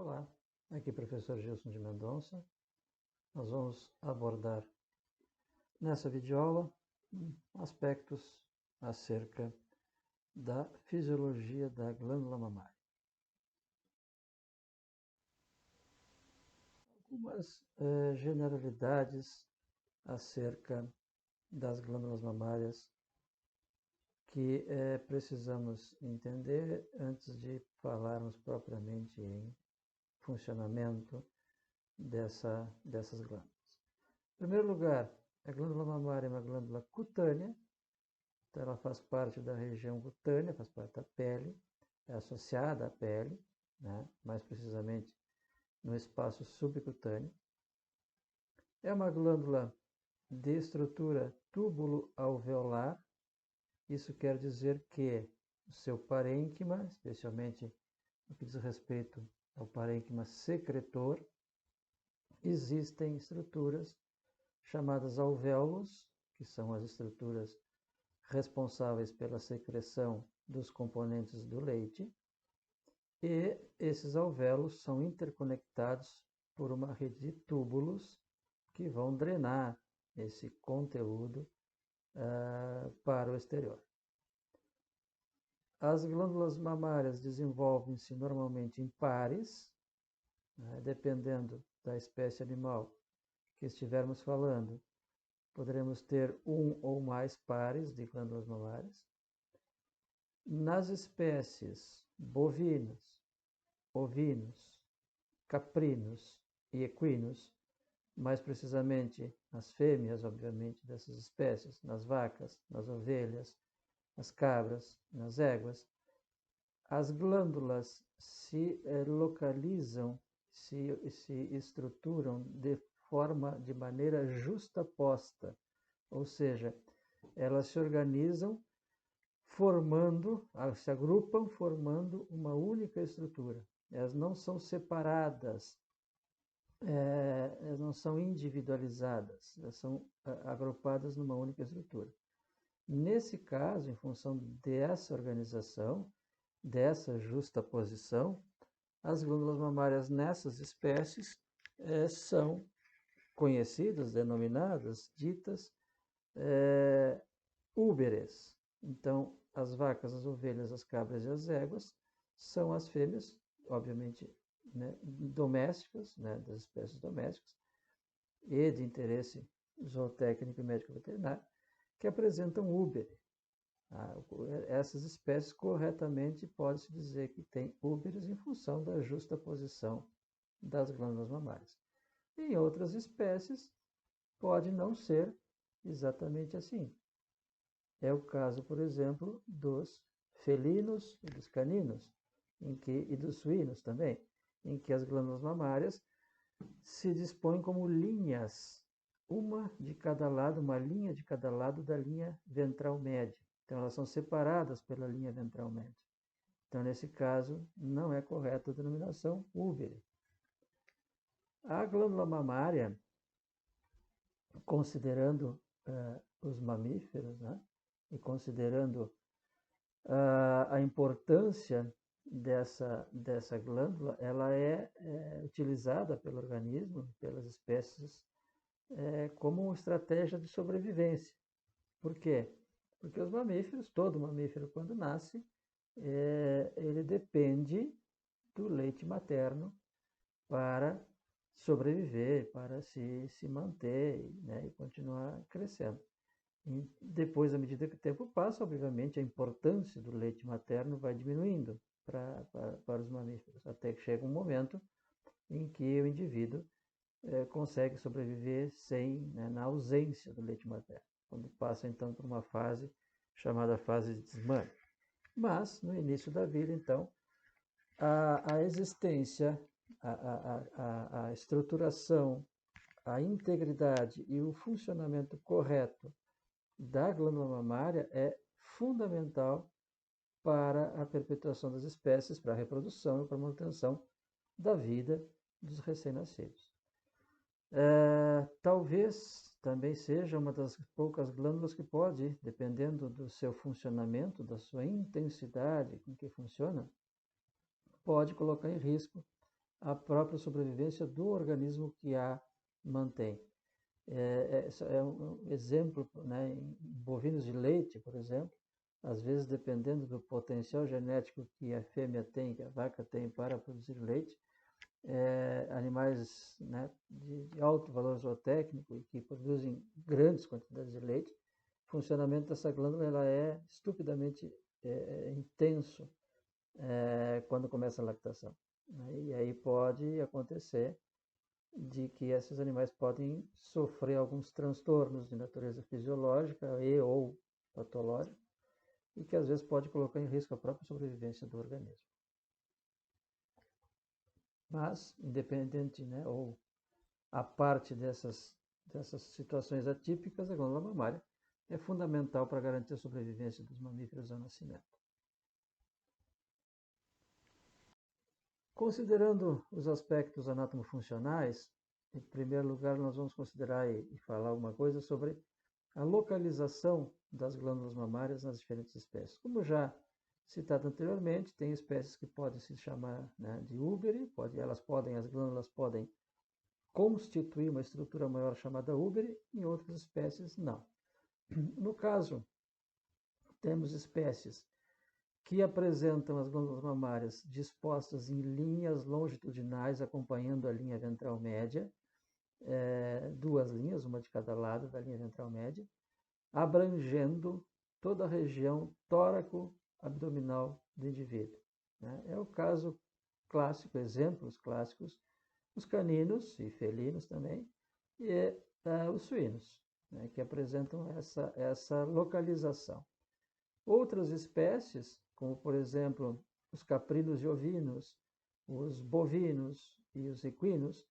Olá, aqui é o professor Gilson de Mendonça. Nós vamos abordar nessa videoaula aspectos acerca da fisiologia da glândula mamária. Algumas generalidades acerca das glândulas mamárias que precisamos entender antes de falarmos propriamente em funcionamento dessas glândulas. Em primeiro lugar, a glândula mamária é uma glândula cutânea, então ela faz parte da região cutânea, faz parte da pele, é associada à pele, né? Mais precisamente no espaço subcutâneo. É uma glândula de estrutura túbulo-alveolar, isso quer dizer que o seu parênquima, especialmente no que diz respeito ao parênquima secretor, existem estruturas chamadas alvéolos, que são as estruturas responsáveis pela secreção dos componentes do leite, e esses alvéolos são interconectados por uma rede de túbulos que vão drenar esse conteúdo para o exterior. As glândulas mamárias desenvolvem-se normalmente em pares, né, dependendo da espécie animal que estivermos falando, poderemos ter um ou mais pares de glândulas mamárias. Nas espécies bovinas, ovinos, caprinos e equinos, mais precisamente nas fêmeas, obviamente, dessas espécies, nas vacas, nas ovelhas, nas cabras, nas éguas, as glândulas se localizam, se estruturam de maneira justaposta, ou seja, elas se organizam se agrupam formando uma única estrutura. Elas não são separadas, elas não são individualizadas, elas são agrupadas numa única estrutura. Nesse caso, em função dessa organização, dessa justaposição, as glândulas mamárias nessas espécies são conhecidas, denominadas, ditas úberes. Então, as vacas, as ovelhas, as cabras e as éguas são as fêmeas, obviamente, né, domésticas, né, das espécies domésticas, e de interesse zootécnico e médico-veterinário, que apresentam úbere. Essas espécies, corretamente, pode-se dizer que têm úberes em função da justaposição das glândulas mamárias. Em outras espécies, pode não ser exatamente assim. É o caso, por exemplo, dos felinos e dos caninos, e dos suínos também, em que as glândulas mamárias se dispõem como linhas, uma linha de cada lado da linha ventral média. Então, elas são separadas pela linha ventral média. Então, nesse caso, não é correta a denominação úbere. A glândula mamária, considerando os mamíferos, né, e considerando a importância dessa glândula, ela é utilizada pelo organismo, pelas espécies, como estratégia de sobrevivência. Por quê? Porque os mamíferos, todo mamífero quando nasce, ele depende do leite materno para sobreviver, para se manter, né, e continuar crescendo. E depois, à medida que o tempo passa, obviamente, a importância do leite materno vai diminuindo para os mamíferos, até que chega um momento em que o indivíduo consegue sobreviver né, na ausência do leite materno, quando passa, então, por uma fase chamada fase de desmame. Mas, no início da vida, então, a existência, a estruturação, a integridade e o funcionamento correto da glândula mamária é fundamental para a perpetuação das espécies, para a reprodução e para a manutenção da vida dos recém-nascidos. Talvez também seja uma das poucas glândulas que pode, dependendo do seu funcionamento, da sua intensidade com que funciona, pode colocar em risco a própria sobrevivência do organismo que a mantém. É um exemplo, né, em bovinos de leite, por exemplo, às vezes dependendo do potencial genético que a fêmea tem, que a vaca tem para produzir leite, animais, né, de alto valor zootécnico e que produzem grandes quantidades de leite, o funcionamento dessa glândula ela é estupidamente intenso quando começa a lactação, né? E aí pode acontecer de que esses animais podem sofrer alguns transtornos de natureza fisiológica e ou patológica e que às vezes pode colocar em risco a própria sobrevivência do organismo. Mas, independente, né, ou a parte dessas situações atípicas, a glândula mamária é fundamental para garantir a sobrevivência dos mamíferos ao nascimento. Considerando os aspectos anatomofuncionais, em primeiro lugar, nós vamos considerar e falar alguma coisa sobre a localização das glândulas mamárias nas diferentes espécies. Como já citado anteriormente, tem espécies que podem se chamar, né, de úbere, as glândulas podem constituir uma estrutura maior chamada úbere, em outras espécies não. No caso, temos espécies que apresentam as glândulas mamárias dispostas em linhas longitudinais, acompanhando a linha ventral média, duas linhas, uma de cada lado da linha ventral média, abrangendo toda a região tóraco-abdominal do indivíduo, né? É o caso clássico, exemplos clássicos, os caninos e felinos também, e os suínos, né, que apresentam essa localização. Outras espécies, como por exemplo os caprinos e ovinos, os bovinos e os equinos,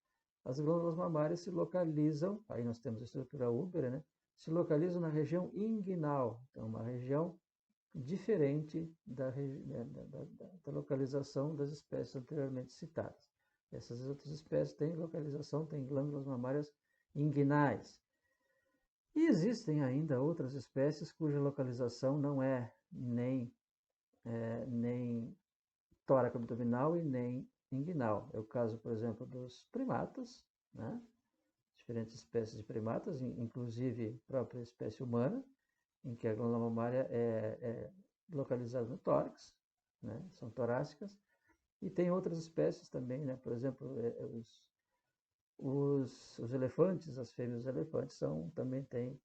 as glândulas mamárias se localizam, aí nós temos a estrutura úbera, né, se localizam na região inguinal, então uma região diferente da localização das espécies anteriormente citadas. Essas outras espécies têm localização, têm glândulas mamárias inguinais. E existem ainda outras espécies cuja localização não é nem tóraco-abdominal e nem inguinal. É o caso, por exemplo, dos primatas, né? Diferentes espécies de primatas, inclusive a própria espécie humana, em que a glândula mamária é localizada no tórax, né? São torácicas. E tem outras espécies também, né? Por exemplo, os elefantes, as fêmeas dos elefantes também têm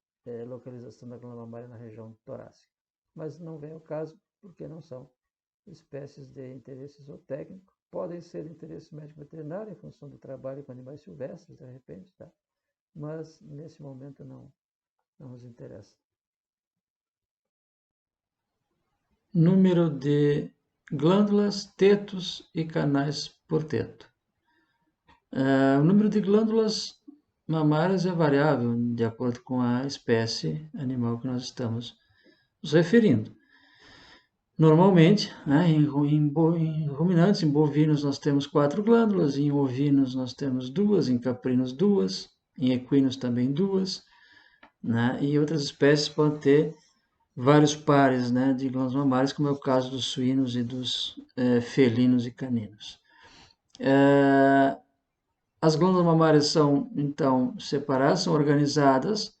localização da glândula mamária na região torácica. Mas não vem ao caso porque não são espécies de interesse zootécnico. Podem ser de interesse médico-veterinário em função do trabalho com animais silvestres, de repente, tá? Mas nesse momento não nos interessa. Número de glândulas, tetos e canais por teto. O número de glândulas mamárias é variável de acordo com a espécie animal que nós estamos nos referindo. Normalmente, né, em ruminantes, em bovinos, nós temos 4 glândulas, em ovinos nós temos 2, em caprinos 2, em equinos também 2, né, e outras espécies podem ter vários pares, né, de glândulas mamárias, como é o caso dos suínos e dos felinos e caninos. As glândulas mamárias são, então, separadas, são organizadas,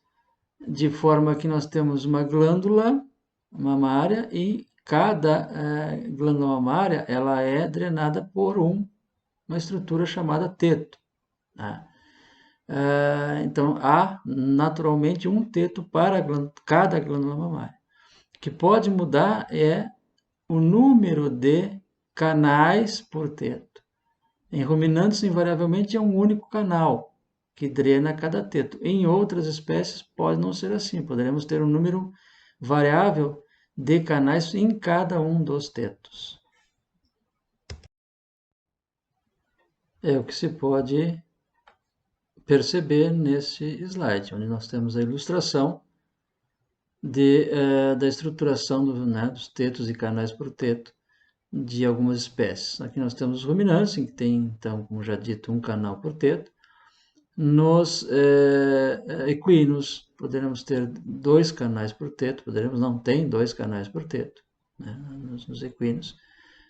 de forma que nós temos uma glândula mamária e cada glândula mamária ela é drenada por uma estrutura chamada teto, né? Então, há naturalmente um teto para cada glândula mamária. O que pode mudar é o número de canais por teto. Em ruminantes, invariavelmente, é um único canal que drena cada teto. Em outras espécies, pode não ser assim. Poderemos ter um número variável de canais em cada um dos tetos. É o que se pode perceber nesse slide, onde nós temos a ilustração da estruturação dos tetos e canais por teto de algumas espécies. Aqui nós temos os ruminantes, que tem, então, como já dito, um canal por teto. Nos equinos, poderemos ter 2 canais por teto, tem 2 canais por teto, né, nos equinos.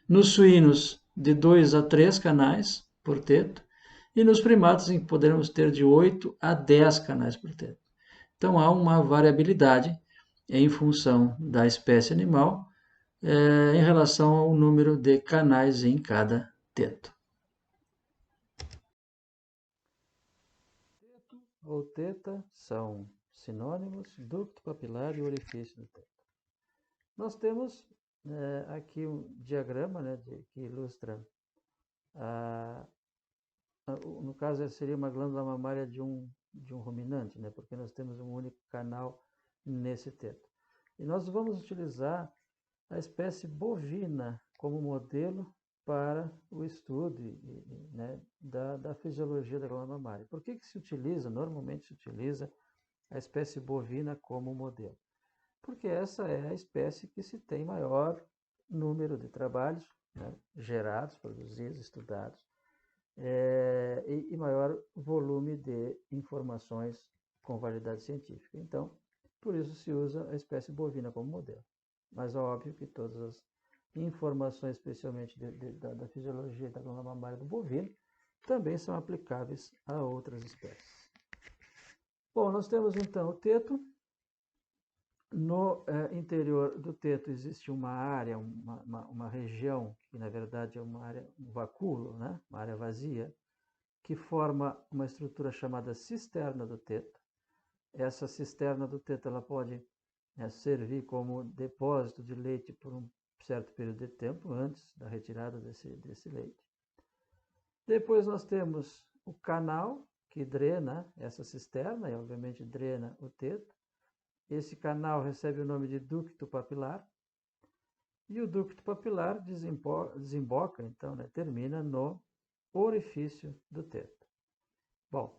Nos suínos, de 2 a 3 canais por teto, e nos primatas em que poderemos ter de 8 a 10 canais por teto. Então há uma variabilidade em função da espécie animal em relação ao número de canais em cada teto. Teto ou teta são sinônimos, ducto papilar e orifício do teto. Nós temos aqui um diagrama que ilustra, no caso seria uma glândula mamária de um ruminante, porque nós temos um único canal nesse teto. E nós vamos utilizar a espécie bovina como modelo para o estudo da fisiologia da glândula mamária. Por que normalmente se utiliza a espécie bovina como modelo? Porque essa é a espécie que se tem maior número de trabalhos gerados, produzidos, estudados, e maior volume de informações com validade científica. Então, por isso se usa a espécie bovina como modelo. Mas é óbvio que todas as informações, especialmente da fisiologia da glândula mamária do bovino, também são aplicáveis a outras espécies. Bom, nós temos então o teto. No interior do teto existe uma área, uma região, que na verdade é uma área, um vacúolo, uma área vazia, que forma uma estrutura chamada cisterna do teto. Essa cisterna do teto ela pode servir como depósito de leite por um certo período de tempo, antes da retirada desse leite. Depois nós temos o canal, que drena essa cisterna e obviamente drena o teto. Esse canal recebe o nome de ducto papilar, e o ducto papilar desemboca, então, termina no orifício do teto. Bom,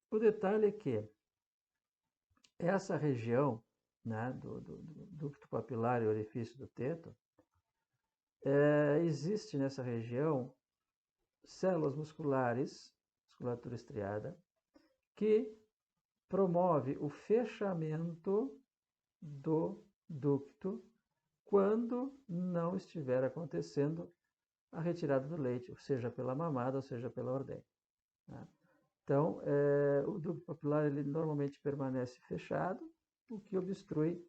o detalhe é que essa região do ducto papilar e orifício do teto, existe nessa região células musculares, musculatura estriada, que promove o fechamento do ducto quando não estiver acontecendo a retirada do leite, seja pela mamada ou seja pela ordenha. Então, o ducto papilar ele normalmente permanece fechado, o que obstrui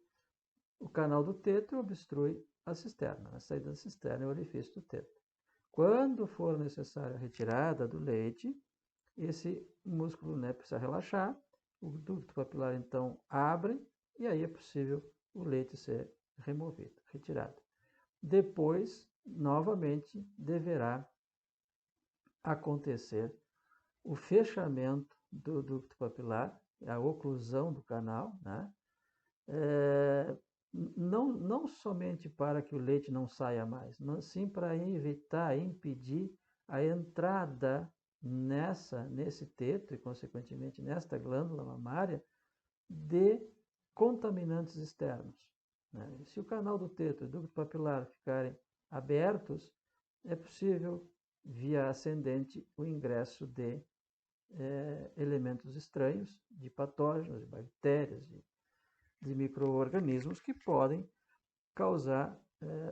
o canal do teto e obstrui a cisterna. A saída da cisterna é o orifício do teto. Quando for necessária a retirada do leite, esse músculo precisa relaxar, o ducto papilar então abre e aí é possível o leite ser removido, retirado. Depois, novamente, deverá acontecer o fechamento do ducto papilar, a oclusão do canal, não somente para que o leite não saia mais, mas sim para evitar, impedir a entrada nesse teto e, consequentemente, nesta glândula mamária, de contaminantes externos. Se o canal do teto e o ducto papilar ficarem abertos, é possível, via ascendente, o ingresso de elementos estranhos, de patógenos, de bactérias, de micro-organismos que podem causar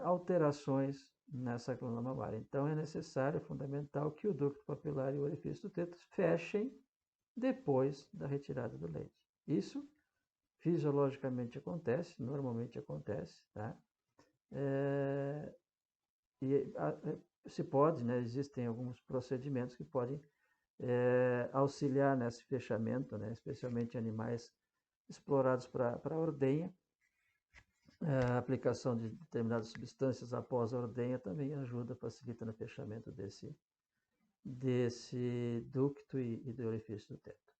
alterações nessa glândula mamária. Então, é necessário, é fundamental, que o ducto papilar e o orifício do teto fechem depois da retirada do leite. Isso fisiologicamente acontece, normalmente acontece, se pode, existem alguns procedimentos que podem auxiliar nesse fechamento, especialmente animais explorados para a ordenha. A aplicação de determinadas substâncias após a ordenha também ajuda, facilita no fechamento desse ducto e do orifício do teto.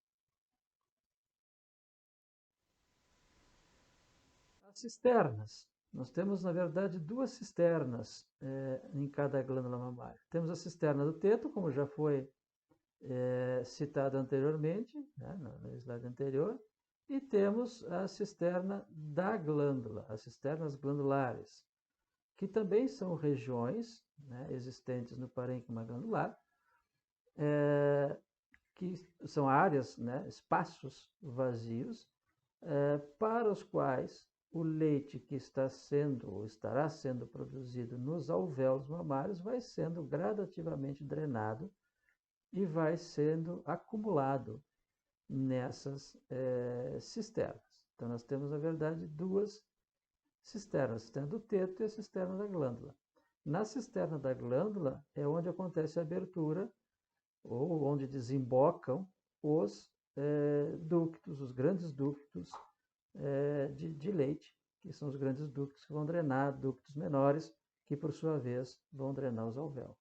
As cisternas. Nós temos, na verdade, duas cisternas em cada glândula mamária. Temos a cisterna do teto, como já foi citado anteriormente, no slide anterior, e temos a cisterna da glândula, as cisternas glandulares, que também são regiões existentes no parênquima glandular, que são áreas, espaços vazios, para os quais o leite que está sendo ou estará sendo produzido nos alvéolos mamários vai sendo gradativamente drenado e vai sendo acumulado nessas cisternas. Então, nós temos, na verdade, duas cisternas, a cisterna do teto e a cisterna da glândula. Na cisterna da glândula é onde acontece a abertura, ou onde desembocam os ductos, os grandes ductos de leite, que são os grandes ductos que vão drenar ductos menores, que por sua vez vão drenar os alvéolos.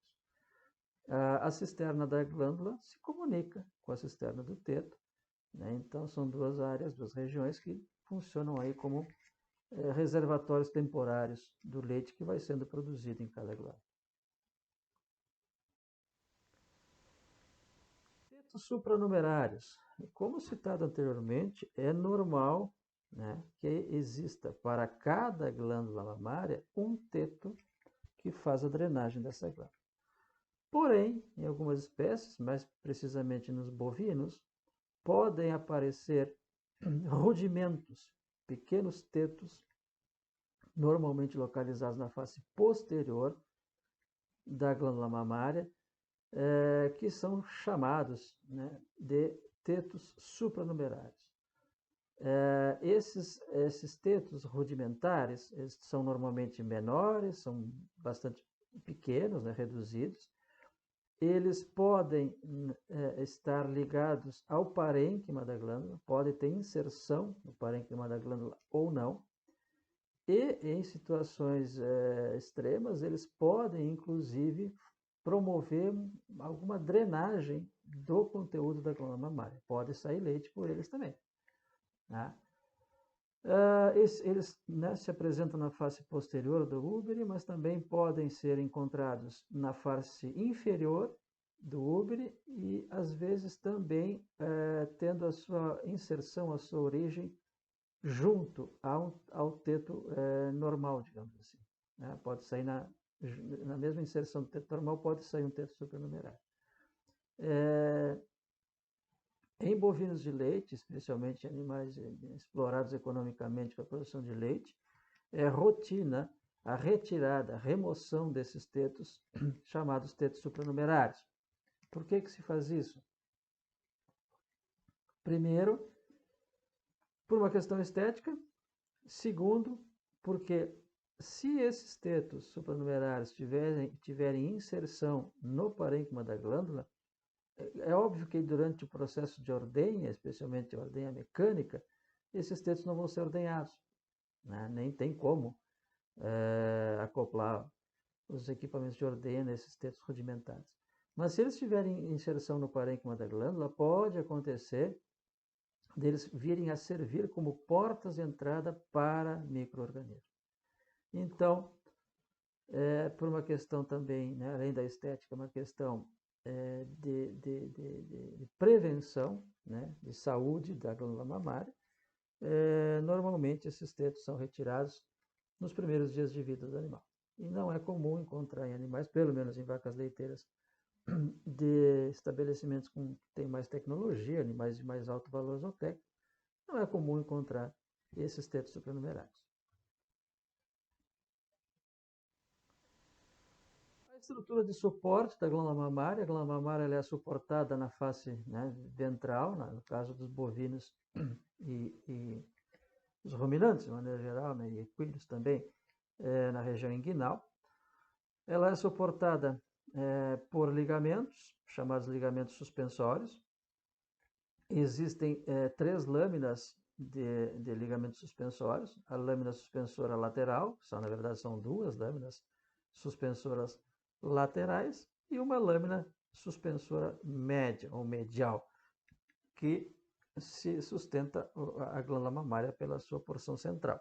A cisterna da glândula se comunica com a cisterna do teto, né? Então são duas áreas, duas regiões que funcionam aí como reservatórios temporários do leite que vai sendo produzido em cada glândula. Tetos supranumerários. Como citado anteriormente, é normal, né, que exista para cada glândula mamária um teto que faz a drenagem dessa glândula. Porém, em algumas espécies, mais precisamente nos bovinos, podem aparecer rudimentos, pequenos tetos, normalmente localizados na face posterior da glândula mamária, que são chamados, né, de tetos supranumerários. Esses tetos rudimentares, eles são normalmente menores, são bastante pequenos, né, reduzidos. Eles podem estar ligados ao parênquima da glândula, podem ter inserção no parênquima da glândula ou não. E em situações extremas, eles podem, inclusive, promover alguma drenagem do conteúdo da glândula mamária. Pode sair leite por eles também. Né? Eles, né, se apresentam na face posterior do úbere, mas também podem ser encontrados na face inferior do úbere e, às vezes, também tendo a sua inserção, a sua origem, junto ao teto normal, digamos assim. Né? Pode sair na mesma inserção do teto normal, pode sair um teto supranumerário. Em bovinos de leite, especialmente animais explorados economicamente para a produção de leite, é rotina a retirada, a remoção desses tetos, chamados tetos supranumerários. Por que se faz isso? Primeiro, por uma questão estética. Segundo, porque se esses tetos supranumerários tiverem inserção no parênquima da glândula, é óbvio que durante o processo de ordenha, especialmente a ordenha mecânica, esses tetos não vão ser ordenhados, né? Nem tem como acoplar os equipamentos de ordenha nesses tetos rudimentares. Mas se eles tiverem inserção no parênquima da glândula, pode acontecer deles virem a servir como portas de entrada para micro-organismos. Então, por uma questão também, né, além da estética, uma questão de prevenção, né, de saúde da glândula mamária, normalmente esses tetos são retirados nos primeiros dias de vida do animal. E não é comum encontrar em animais, pelo menos em vacas leiteiras, de estabelecimentos que têm mais tecnologia, animais de mais alto valor zootécnico, não é comum encontrar esses tetos supranumerários. A estrutura de suporte da glândula mamária, a glândula mamária ela é suportada na face, né, ventral, no caso dos bovinos e os ruminantes, de maneira geral, né, e equinos também, na região inguinal. Ela é suportada por ligamentos, chamados ligamentos suspensórios. Existem 3 lâminas de ligamentos suspensórios. A lâmina suspensora lateral, na verdade são 2 lâminas suspensoras laterais, e uma lâmina suspensora média ou medial, que se sustenta a glândula mamária pela sua porção central.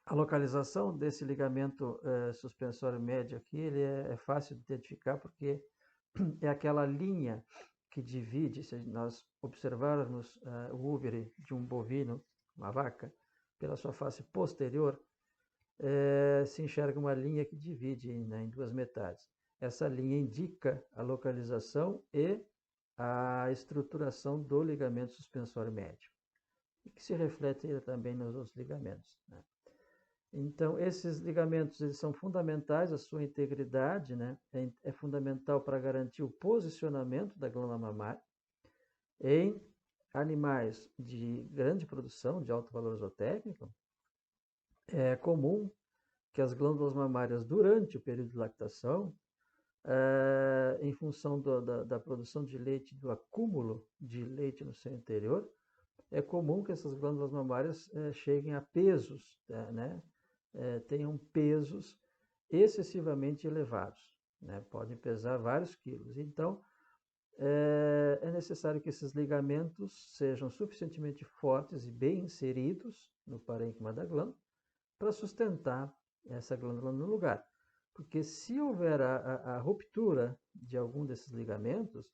A localização desse ligamento suspensório médio aqui, ele é fácil de identificar porque é aquela linha que divide, se nós observarmos o úbere de um bovino, uma vaca, pela sua face posterior, se enxerga uma linha que divide, né, em 2 metades. Essa linha indica a localização e a estruturação do ligamento suspensório médio, e que se reflete também nos outros ligamentos, né? Então, esses ligamentos eles são fundamentais, a sua integridade, né, é fundamental para garantir o posicionamento da glândula mamária. Em animais de grande produção, de alto valor zootécnico, é comum que as glândulas mamárias, durante o período de lactação, em função da produção de leite, do acúmulo de leite no seu interior, é comum que essas glândulas mamárias cheguem a pesos, né? Tenham pesos excessivamente elevados, né? Podem pesar vários quilos. Então, é necessário que esses ligamentos sejam suficientemente fortes e bem inseridos no parênquima da glândula para sustentar essa glândula no lugar. Porque se houver a ruptura de algum desses ligamentos,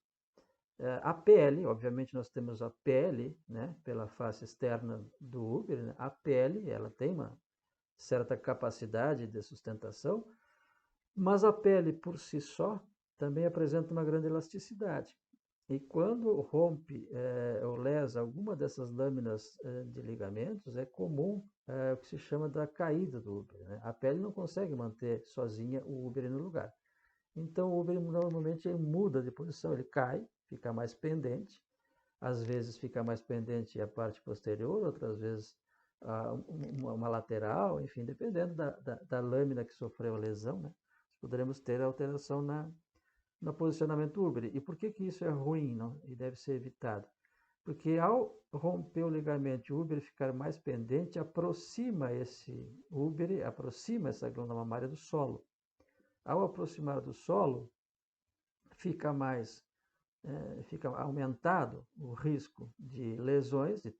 a pele, obviamente nós temos a pele, né, pela face externa do útero, né, a pele, ela tem uma certa capacidade de sustentação, mas a pele por si só também apresenta uma grande elasticidade. E quando rompe ou lesa alguma dessas lâminas de ligamentos, é comum o que se chama da caída do útero, né? A pele não consegue manter sozinha o útero no lugar. Então o útero normalmente ele muda de posição, ele cai, fica mais pendente, às vezes fica mais pendente a parte posterior, outras vezes uma lateral, enfim, dependendo da lâmina que sofreu a lesão, né? Poderemos ter alteração no posicionamento úbere. E por que isso é ruim, não? E deve ser evitado? Porque ao romper o ligamento e o úbere ficar mais pendente, aproxima esse úbere, aproxima essa glândula mamária do solo. Ao aproximar do solo, fica aumentado o risco de lesões de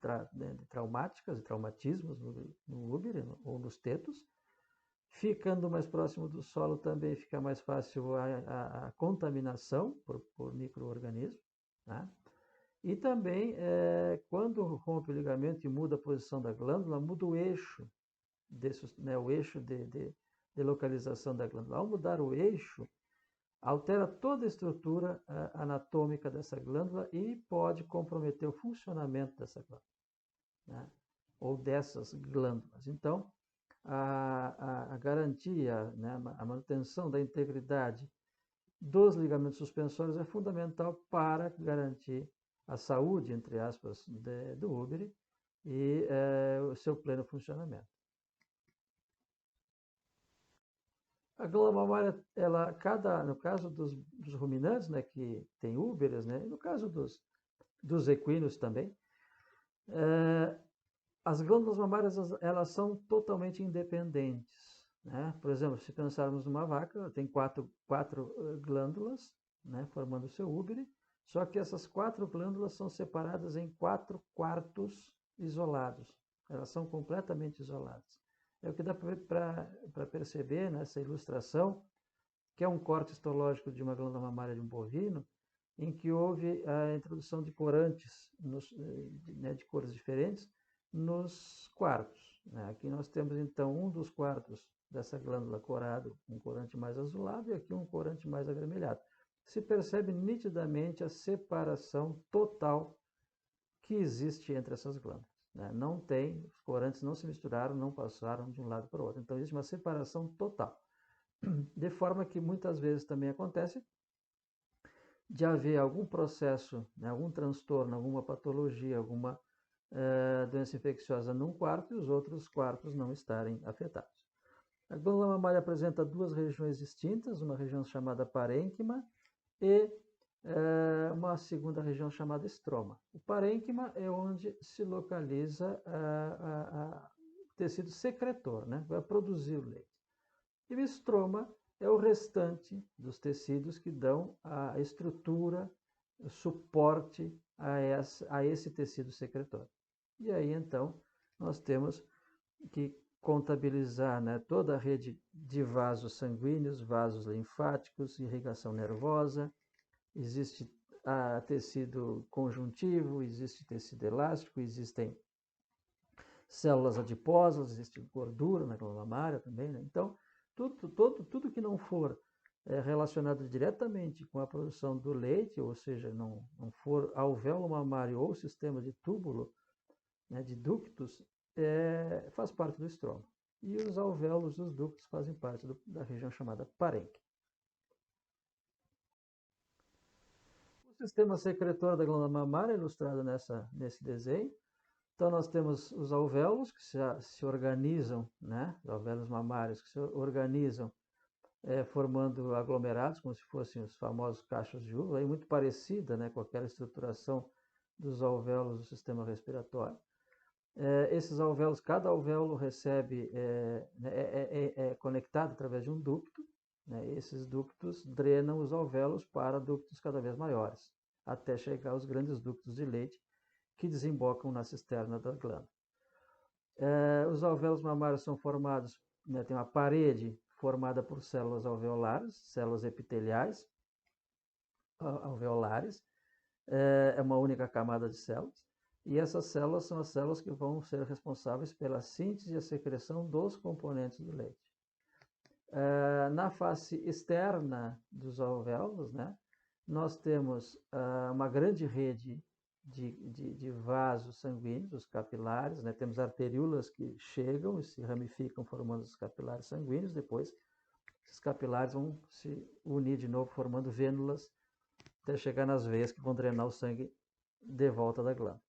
traumáticas, de traumatismos no úbere ou nos tetos. Ficando mais próximo do solo também fica mais fácil a contaminação por micro-organismos, né? E também, quando rompe o ligamento e muda a posição da glândula, muda o eixo, o eixo de localização da glândula. Ao mudar o eixo, altera toda a estrutura anatômica dessa glândula e pode comprometer o funcionamento dessa glândula, né? Ou dessas glândulas. Então, a garantia, né, a manutenção da integridade dos ligamentos suspensórios é fundamental para garantir a saúde, entre aspas, do úbere e o seu pleno funcionamento. A glândula mamária, no caso dos ruminantes, né, que tem úberes, né, e no caso dos equinos também, as glândulas mamárias elas são totalmente independentes, né? Por exemplo, se pensarmos numa vaca, ela tem quatro glândulas, né, formando o seu úbere, só que essas 4 glândulas são separadas em 4 quartos isolados. Elas são completamente isoladas. É o que dá para perceber nessa ilustração, que é um corte histológico de uma glândula mamária de um bovino, em que houve a introdução de corantes, de cores diferentes, nos quartos, né? Aqui nós temos então um dos quartos dessa glândula corado, um corante mais azulado, e aqui um corante mais avermelhado. Se percebe nitidamente a separação total que existe entre essas glândulas, né? Não tem, os corantes não se misturaram, não passaram de um lado para o outro. Então existe uma separação total. De forma que muitas vezes também acontece de haver algum processo, né, algum transtorno, alguma patologia, alguma doença infecciosa num quarto e os outros quartos não estarem afetados. A glândula mamária apresenta 2 regiões distintas, uma região chamada parênquima e uma segunda região chamada estroma. O parênquima é onde se localiza o tecido secretor, né? Vai produzir o leite. E o estroma é o restante dos tecidos que dão a estrutura, o suporte a esse tecido secretor. E aí, então, nós temos que contabilizar, né, toda a rede de vasos sanguíneos, vasos linfáticos, irrigação nervosa, existe tecido conjuntivo, existe tecido elástico, existem células adiposas, existe gordura na glândula mamária também, né? Então, tudo que não for relacionado diretamente com a produção do leite, ou seja, não for alvéolo mamário ou sistema de túbulo, né, de ductos, faz parte do estroma. e os alvéolos dos ductos fazem parte da região chamada parênquima. O sistema secretor da glândula mamária é ilustrado nesse desenho. Então, nós temos os alvéolos que se organizam, né? Os alvéolos mamários que se organizam formando aglomerados, como se fossem os famosos cachos de uva, aí muito parecida, né, com aquela estruturação dos alvéolos do sistema respiratório. Esses alvéolos, cada alvéolo recebe, é conectado através de um ducto, né? Esses ductos drenam os alvéolos para ductos cada vez maiores, até chegar aos grandes ductos de leite que desembocam na cisterna da glândula. Os alvéolos mamários são formados, né, tem uma parede formada por células alveolares, células epiteliais alveolares, é uma única camada de células, e essas células são as células que vão ser responsáveis pela síntese e a secreção dos componentes do leite. Na face externa dos alvéolos, né, nós temos uma grande rede de vasos sanguíneos, os capilares, né? Temos arteríolas que chegam e se ramificam formando os capilares sanguíneos, depois esses capilares vão se unir de novo formando vênulas até chegar nas veias que vão drenar o sangue de volta da glândula.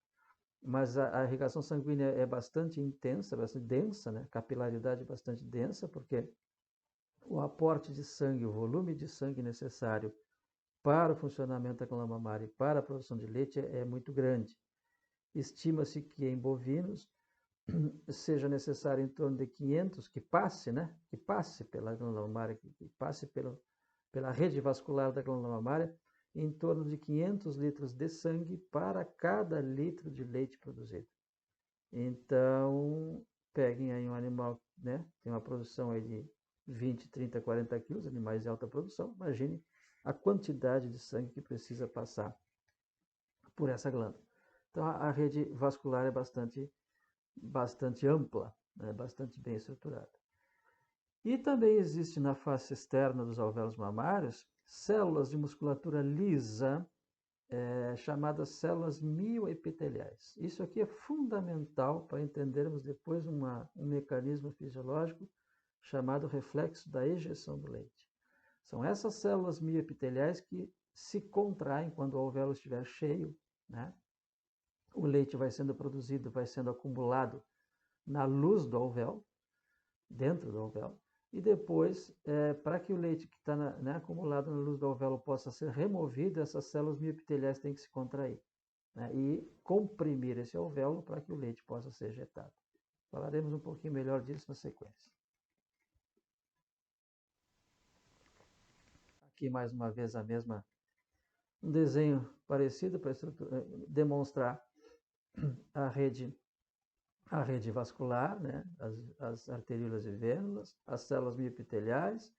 Mas a irrigação sanguínea é bastante intensa, bastante densa, né? Capilaridade bastante densa, porque o aporte de sangue, o volume de sangue necessário para o funcionamento da glândula mamária e para a produção de leite é muito grande. Estima-se que em bovinos seja necessário em torno de 500, que passe pela glândula mamária, que passe pela rede vascular da glândula mamária, em torno de 500 litros de sangue para cada litro de leite produzido. Então, peguem aí um animal, né, tem uma produção aí de 20, 30, 40 quilos, animais de alta produção, imagine a quantidade de sangue que precisa passar por essa glândula. Então, a rede vascular é bastante ampla, né, bastante bem estruturada. E também existe na face externa dos alvéolos mamários células de musculatura lisa, chamadas células mioepiteliais. Isso aqui é fundamental para entendermos depois um mecanismo fisiológico chamado reflexo da ejeção do leite. São essas células mioepiteliais que se contraem quando o alvéolo estiver cheio, né? O leite vai sendo produzido, vai sendo acumulado na luz do alvéolo, dentro do alvéolo, e depois, para que o leite que está acumulado na luz do alvéolo possa ser removido, essas células mioepiteliais têm que se contrair, né, e comprimir esse alvéolo para que o leite possa ser ejetado. Falaremos um pouquinho melhor disso na sequência. Aqui mais uma vez um desenho parecido para demonstrar a rede vascular, né? as arteríolas e vênulas, as células mioepiteliais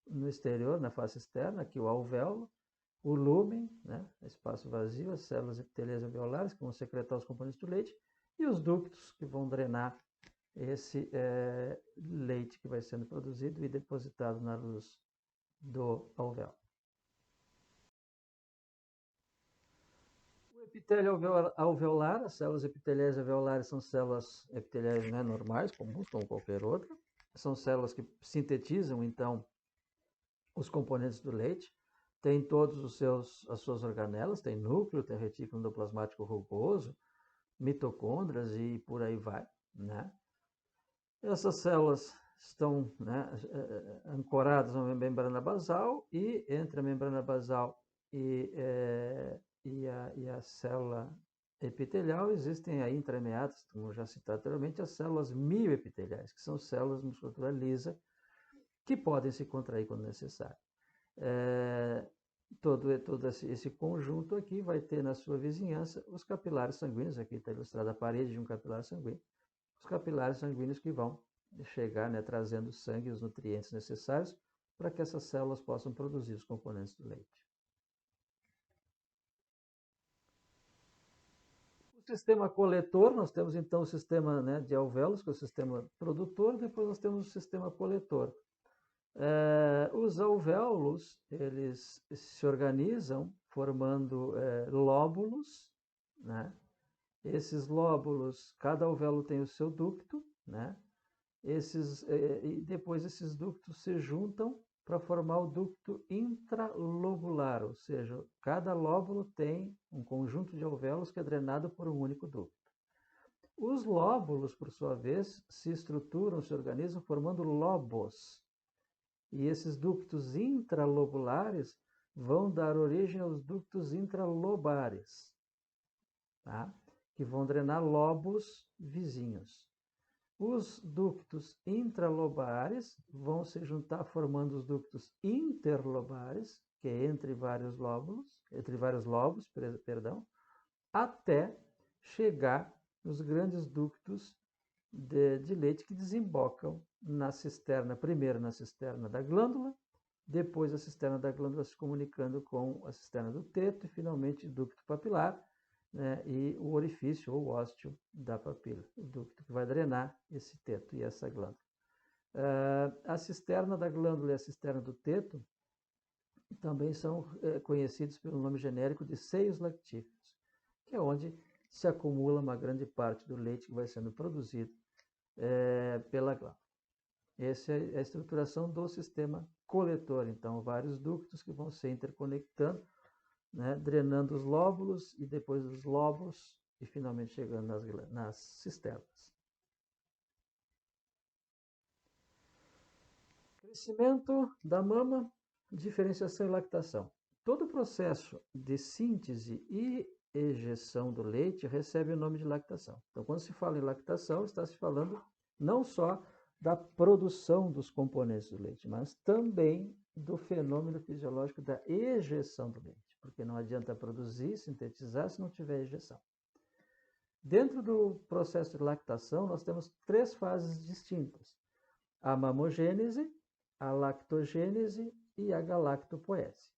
no exterior, na face externa, aqui o alvéolo, o lúmen, né? Espaço vazio, as células epiteliais alveolares que vão secretar os componentes do leite e os ductos que vão drenar esse leite que vai sendo produzido e depositado na luz do alvéolo. O epitélio alveolar, as células epiteliais alveolares são células epiteliais, né, normais, comuns, como qualquer outra. São células que sintetizam, então, os componentes do leite. Tem todos as suas organelas, tem núcleo, tem retículo endoplasmático rugoso, mitocôndrias e por aí vai, né? Essas células estão, né, ancoradas na membrana basal e entre a membrana basal e a célula epitelial existem aí entremeadas, como já citado anteriormente, as células mioepiteliais, que são células de musculatura lisa que podem se contrair quando necessário. Todo esse conjunto aqui vai ter na sua vizinhança os capilares sanguíneos, aqui está ilustrada a parede de um capilar sanguíneo, os capilares sanguíneos que vão chegar, né, trazendo sangue e os nutrientes necessários para que essas células possam produzir os componentes do leite. O sistema coletor, nós temos então o sistema, né, de alvéolos, que é o sistema produtor, depois nós temos o sistema coletor. Os alvéolos, eles se organizam formando lóbulos, né? Esses lóbulos, cada alvéolo tem o seu ducto, né? e depois esses ductos se juntam para formar o ducto intralobular, ou seja, cada lóbulo tem um conjunto de alvéolos que é drenado por um único ducto. Os lóbulos, por sua vez, se estruturam, se organizam formando lobos. E esses ductos intralobulares vão dar origem aos ductos intralobares, tá? Que vão drenar lobos vizinhos. Os ductos intralobares vão se juntar formando os ductos interlobares, que é entre vários lobos, perdão, até chegar nos grandes ductos de leite que desembocam na cisterna, primeiro na cisterna da glândula, depois a cisterna da glândula se comunicando com a cisterna do teto e finalmente o ducto papilar, né, e o orifício ou ósteo da papila, o ducto que vai drenar esse teto e essa glândula. A cisterna da glândula e a cisterna do teto também são conhecidos pelo nome genérico de seios lactíferos, que é onde se acumula uma grande parte do leite que vai sendo produzido pela glândula. Essa é a estruturação do sistema coletor, então vários ductos que vão se interconectando, né, drenando os lóbulos e depois os lobos e finalmente chegando nas cisternas. Crescimento da mama, diferenciação e lactação. Todo o processo de síntese e ejeção do leite recebe o nome de lactação. Então, quando se fala em lactação, está se falando não só da produção dos componentes do leite, mas também do fenômeno fisiológico da ejeção do leite, porque não adianta produzir, sintetizar se não tiver ejeção. Dentro do processo de lactação, nós temos 3 fases distintas: a mamogênese, a lactogênese e a galactopoese.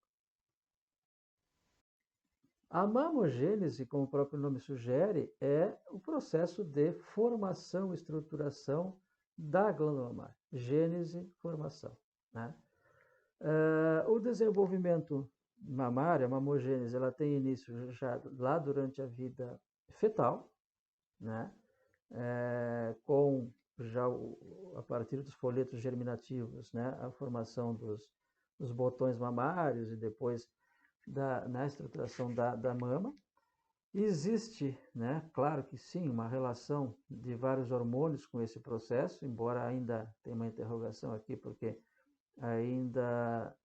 A mamogênese, como o próprio nome sugere, é o processo de formação e estruturação da glândula mamária. Gênese, formação, né? O desenvolvimento mamário, a mamogênese, ela tem início já lá durante a vida fetal, né? Com já a partir dos folhetos germinativos, né? A formação dos botões mamários e depois na estruturação da mama. Existe, né, claro que sim, uma relação de vários hormônios com esse processo, embora ainda tenha uma interrogação aqui, porque ainda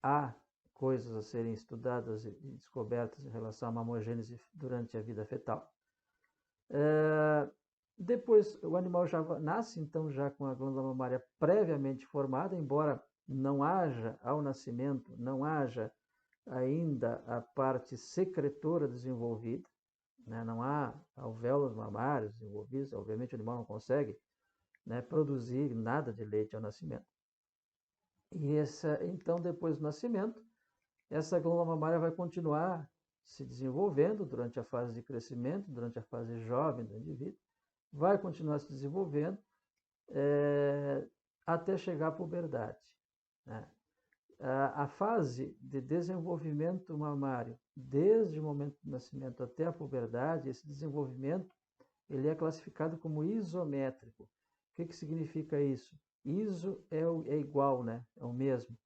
há coisas a serem estudadas e descobertas em relação à mamogênese durante a vida fetal. Depois, o animal já nasce, então, já com a glândula mamária previamente formada, embora não haja, ao nascimento, não haja ainda a parte secretora desenvolvida, né? Não há alvéolos mamários desenvolvidos, obviamente o animal não consegue, né, produzir nada de leite ao nascimento. E então, depois do nascimento, essa glândula mamária vai continuar se desenvolvendo durante a fase de crescimento, durante a fase jovem do indivíduo, vai continuar se desenvolvendo até chegar à puberdade, né? A fase de desenvolvimento mamário, desde o momento do nascimento até a puberdade, esse desenvolvimento ele é classificado como isométrico. O que significa isso? Iso é igual, né? É o mesmo.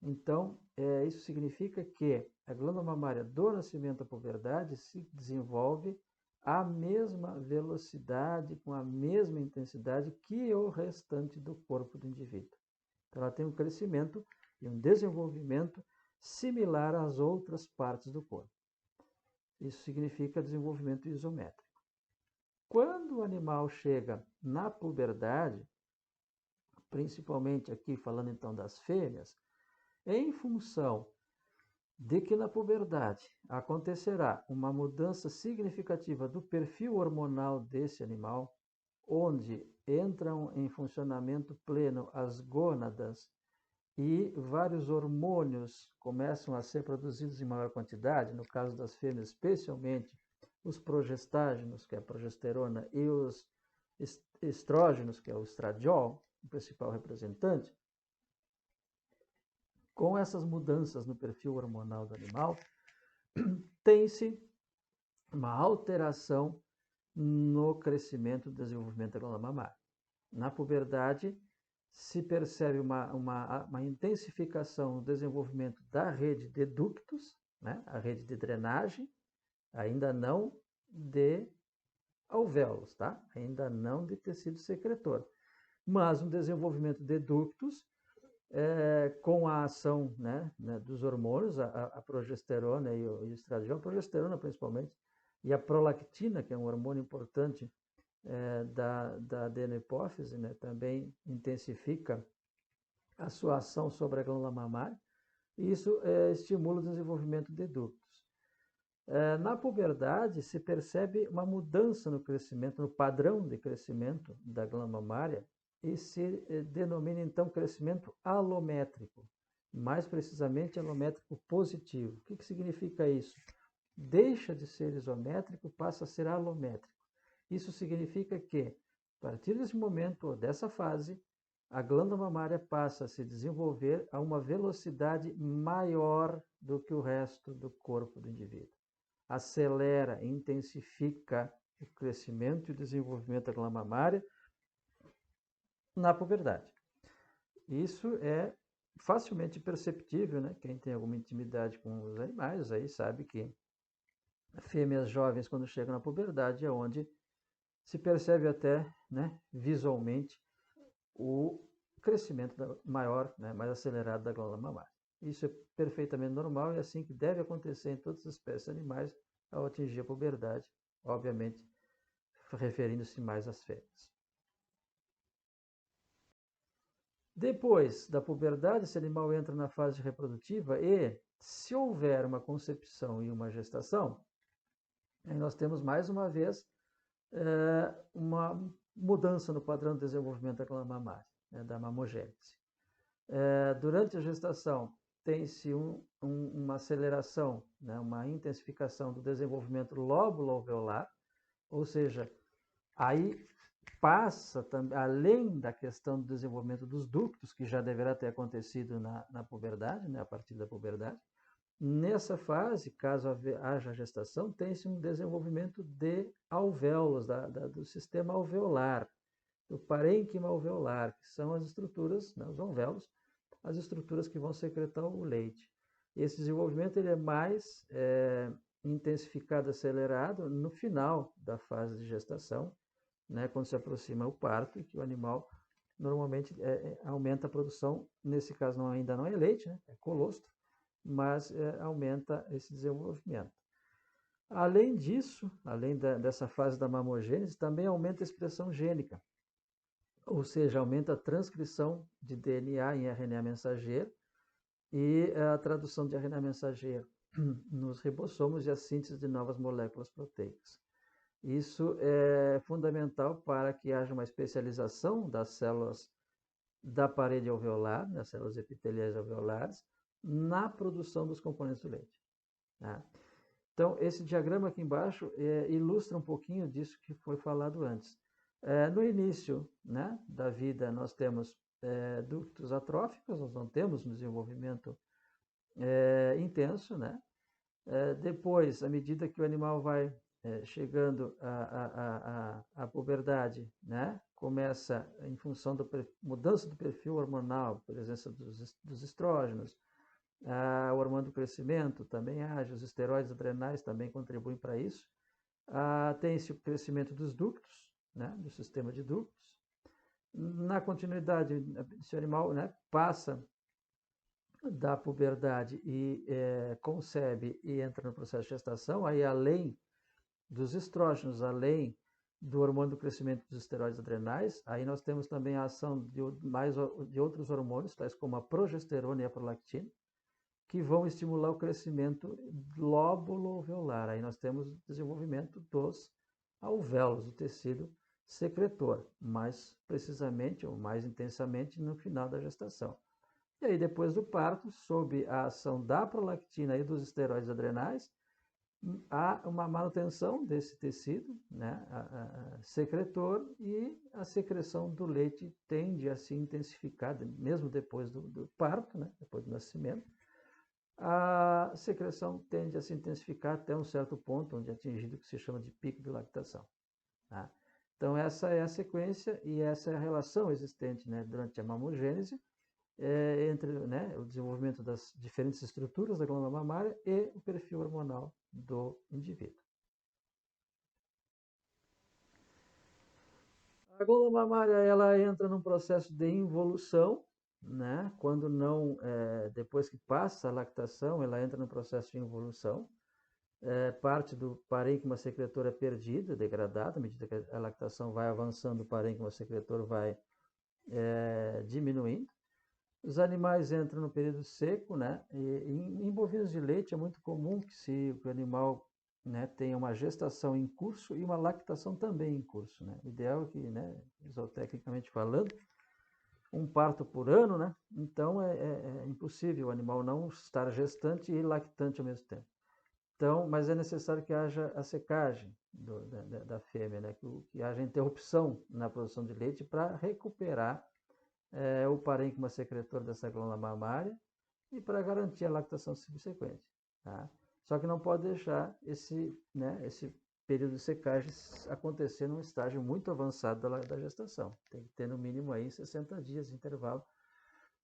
Então, isso significa que a glândula mamária do nascimento à puberdade se desenvolve à mesma velocidade, com a mesma intensidade que o restante do corpo do indivíduo. Então, ela tem um crescimento e um desenvolvimento similar às outras partes do corpo. Isso significa desenvolvimento isométrico. Quando o animal chega na puberdade, principalmente aqui falando então das fêmeas, em função de que na puberdade acontecerá uma mudança significativa do perfil hormonal desse animal, onde entram em funcionamento pleno as gônadas e vários hormônios começam a ser produzidos em maior quantidade, no caso das fêmeas, especialmente os progestágenos, que é a progesterona, e os estrógenos, que é o estradiol, o principal representante. Com essas mudanças no perfil hormonal do animal, tem-se uma alteração no crescimento e desenvolvimento da glândula mamária. Na puberdade, se percebe uma intensificação no desenvolvimento da rede de ductos, né? A rede de drenagem, ainda não de alvéolos, tá? Ainda não de tecido secretor, mas um desenvolvimento de ductos com a ação, né, dos hormônios, a progesterona e o estradiol, a progesterona principalmente, e a prolactina, que é um hormônio importante da adenopófise, né, também intensifica a sua ação sobre a glândula mamária, e isso estimula o desenvolvimento de ductos. Na puberdade, se percebe uma mudança no crescimento, no padrão de crescimento da glândula mamária, e se denomina então crescimento alométrico, mais precisamente alométrico positivo. O que significa isso? Deixa de ser isométrico, passa a ser alométrico. Isso significa que, a partir desse momento, ou dessa fase, a glândula mamária passa a se desenvolver a uma velocidade maior do que o resto do corpo do indivíduo. Acelera, intensifica o crescimento e o desenvolvimento da glândula mamária na puberdade. Isso é facilmente perceptível, né? Quem tem alguma intimidade com os animais aí sabe que fêmeas jovens, quando chegam na puberdade, é onde se percebe até, né, visualmente o crescimento maior, né, mais acelerado da glândula mamária. Isso é perfeitamente normal e é assim que deve acontecer em todas as espécies animais ao atingir a puberdade, obviamente referindo-se mais às fêmeas. Depois da puberdade, esse animal entra na fase reprodutiva e, se houver uma concepção e uma gestação, aí nós temos mais uma vez uma mudança no padrão de desenvolvimento da glândula mamária, né, da mamogênese. Durante a gestação, tem-se uma aceleração, né, uma intensificação do desenvolvimento lóbulo-alveolar, ou seja, aí passa, além da questão do desenvolvimento dos ductos, que já deverá ter acontecido na puberdade, né, a partir da puberdade. Nessa fase, caso haja gestação, tem-se um desenvolvimento de alvéolos, do sistema alveolar, do parênquima alveolar, que são as estruturas, né, os alvéolos, as estruturas que vão secretar o leite. Esse desenvolvimento ele é mais intensificado, acelerado no final da fase de gestação, né, quando se aproxima o parto, que o animal normalmente aumenta a produção, nesse caso ainda não é leite, né, é colostro, mas aumenta esse desenvolvimento. Além disso, além dessa fase da mamogênese, também aumenta a expressão gênica, ou seja, aumenta a transcrição de DNA em RNA mensageiro e a tradução de RNA mensageiro nos ribossomos e a síntese de novas moléculas proteicas. Isso é fundamental para que haja uma especialização das células da parede alveolar, das células epiteliais alveolares, na produção dos componentes do leite. Tá? Então, esse diagrama aqui embaixo ilustra um pouquinho disso que foi falado antes. No início, né, da vida, nós temos ductos atróficos, nós não temos um desenvolvimento intenso, né? Depois, à medida que o animal vai chegando à puberdade, né? Começa, em função da mudança do perfil hormonal, presença dos estrógenos, o hormônio do crescimento também age, os esteroides adrenais também contribuem para isso. Tem-se o crescimento dos ductos, né? Do sistema de ductos. Na continuidade, esse animal, né, passa da puberdade e concebe e entra no processo de gestação, aí além dos estrógenos, além do hormônio do crescimento dos esteroides adrenais, aí nós temos também a ação de outros hormônios, tais como a progesterona e a prolactina, que vão estimular o crescimento lóbulo-alveolar. Aí nós temos o desenvolvimento dos alvéolos, do tecido secretor, mais precisamente ou mais intensamente no final da gestação. E aí, depois do parto, sob a ação da prolactina e dos esteroides adrenais, há uma manutenção desse tecido, né, secretor, e a secreção do leite tende a se intensificar, mesmo depois do parto, né, depois do nascimento. A secreção tende a se intensificar até um certo ponto, onde é atingido o que se chama de pico de lactação. Tá? Então, essa é a sequência e essa é a relação existente, né, durante a mamogênese, entre, né, o desenvolvimento das diferentes estruturas da glândula mamária e o perfil hormonal do indivíduo. A glândula mamária ela entra num processo de involução, né? Quando não, depois que passa a lactação, ela entra no processo de involução. Parte do parênquima secretor é perdido, é degradado, à medida que a lactação vai avançando, o parênquima secretor vai diminuindo. Os animais entram no período seco, né? Em bovinos de leite é muito comum que se o animal, né, tenha uma gestação em curso e uma lactação também em curso, né? O ideal é que, né, zootecnicamente falando, um parto por ano, né? Então é impossível o animal não estar gestante e lactante ao mesmo tempo. Então, mas é necessário que haja a secagem da fêmea, né? Que haja interrupção na produção de leite para recuperar o parênquima secretor dessa glândula mamária e para garantir a lactação subsequente. Tá? Só que não pode deixar esse período de secagem acontecer num estágio muito avançado da gestação. Tem que ter no mínimo aí 60 dias de intervalo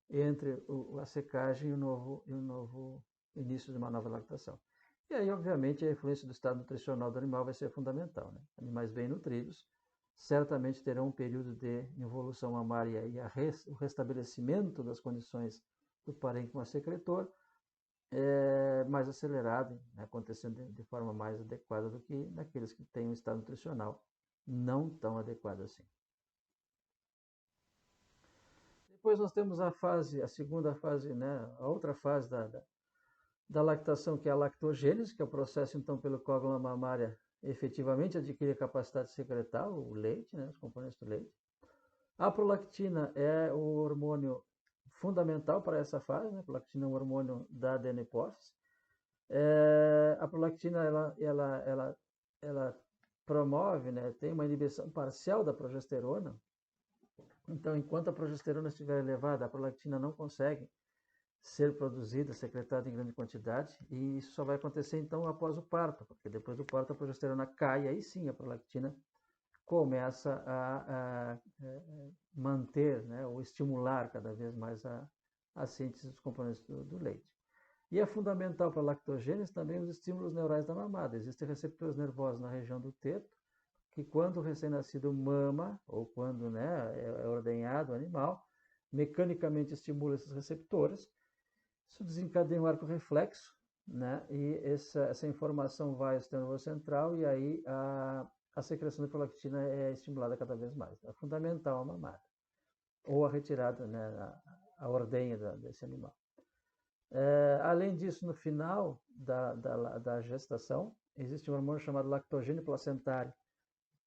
entre a secagem e o novo início de uma nova lactação. E aí, obviamente, a influência do estado nutricional do animal vai ser fundamental. Né? Animais bem nutridos certamente terão um período de involução mamária e o restabelecimento das condições do parênquima secretor mais acelerado, né, acontecendo de forma mais adequada do que naqueles que têm um estado nutricional não tão adequado assim. Depois nós temos a segunda fase, né, a outra fase da lactação, que é a lactogênese, que é o processo então pelo qual a glândula mamária efetivamente adquire a capacidade de secretar o leite, né, os componentes do leite. A prolactina é o hormônio fundamental para essa fase, né? A prolactina é um hormônio da adenopófise. A prolactina ela promove, né, tem uma inibição parcial da progesterona. Então, enquanto a progesterona estiver elevada, a prolactina não consegue ser produzida, secretada em grande quantidade, e isso só vai acontecer então após o parto, porque depois do parto a progesterona cai, aí sim a prolactina começa a manter, né, ou estimular cada vez mais a síntese dos componentes do leite. E é fundamental para a lactogênese também os estímulos neurais da mamada. Existem receptores nervosos na região do teto, que quando o recém-nascido mama, ou quando, né, é ordenhado o animal, mecanicamente estimula esses receptores. Isso desencadeia um arco reflexo, né, e essa informação vai ao sistema nervoso central e aí a secreção de prolactina é estimulada cada vez mais. É fundamental a mamada, ou a retirada, né, a ordenha desse animal. Além disso, no final da gestação, existe um hormônio chamado lactogênio placentário,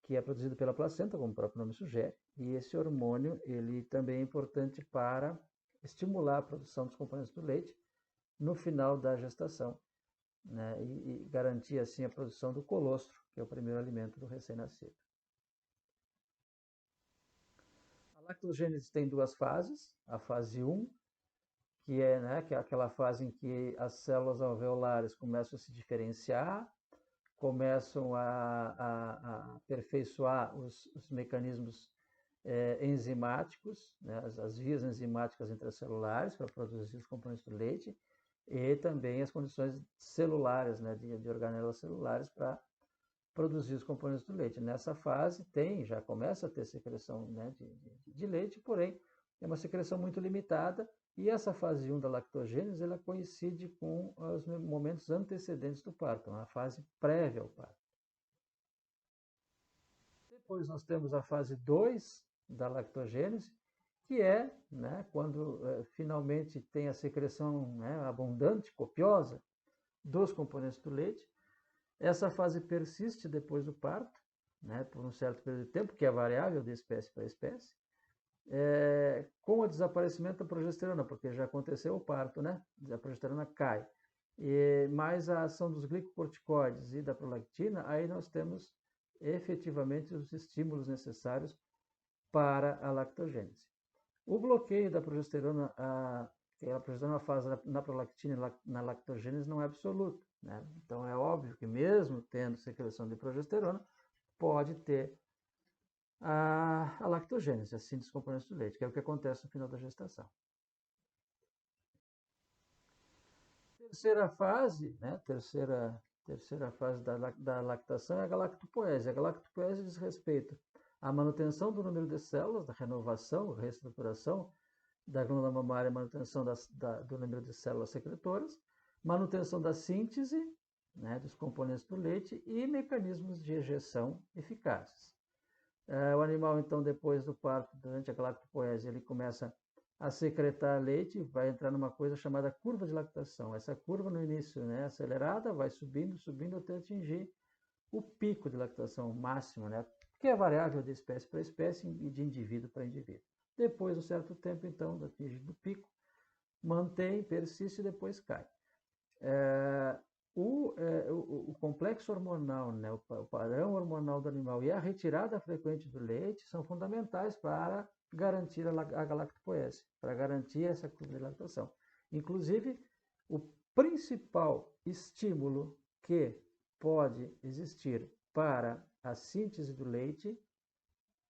que é produzido pela placenta, como o próprio nome sugere, e esse hormônio ele também é importante para estimular a produção dos componentes do leite no final da gestação, né, e garantir assim a produção do colostro, que é o primeiro alimento do recém-nascido. A lactogênese tem duas fases, a fase 1, que é, né, que é aquela fase em que as células alveolares começam a se diferenciar, começam a aperfeiçoar os mecanismos enzimáticos, né, as vias enzimáticas intracelulares para produzir os componentes do leite, e também as condições celulares, né, de organelas celulares para produzir os componentes do leite. Nessa fase já começa a ter secreção, né, de leite, porém é uma secreção muito limitada, e essa fase 1 da lactogênese ela coincide com os momentos antecedentes do parto, a fase prévia ao parto. Depois nós temos a fase 2 da lactogênese, que é, né, quando finalmente tem a secreção, né, abundante, copiosa, dos componentes do leite. Essa fase persiste depois do parto, né, por um certo período de tempo, que é variável de espécie para espécie, com o desaparecimento da progesterona, porque já aconteceu o parto, né? A progesterona cai. Mais a ação dos glicocorticoides e da prolactina, aí nós temos efetivamente os estímulos necessários para a lactogênese. O bloqueio da progesterona, que a progesterona faz na prolactina e na lactogênese, não é absoluto, né? Então é óbvio que mesmo tendo secreção de progesterona, pode ter a lactogênese, a síntese dos componentes do leite, que é o que acontece no final da gestação. Terceira fase, né? Terceira fase da lactação é a galactopoese. A galactopoese diz respeito à manutenção do número de células, da renovação, reestruturação da glândula mamária, manutenção do número de células secretoras, manutenção da síntese, né, dos componentes do leite e mecanismos de ejeção eficazes. O animal, então, depois do parto, durante a galactopoese, ele começa a secretar leite, vai entrar numa coisa chamada curva de lactação. Essa curva, no início, né, acelerada, vai subindo, subindo até atingir o pico de lactação máximo, né, que é variável de espécie para espécie e de indivíduo para indivíduo. Depois de um certo tempo, então, atingido o pico, mantém, persiste e depois cai. O complexo hormonal, né, o padrão hormonal do animal e a retirada frequente do leite são fundamentais para garantir a galactopoese, para garantir essa curva de lactação. Inclusive, o principal estímulo que pode existir para a síntese do leite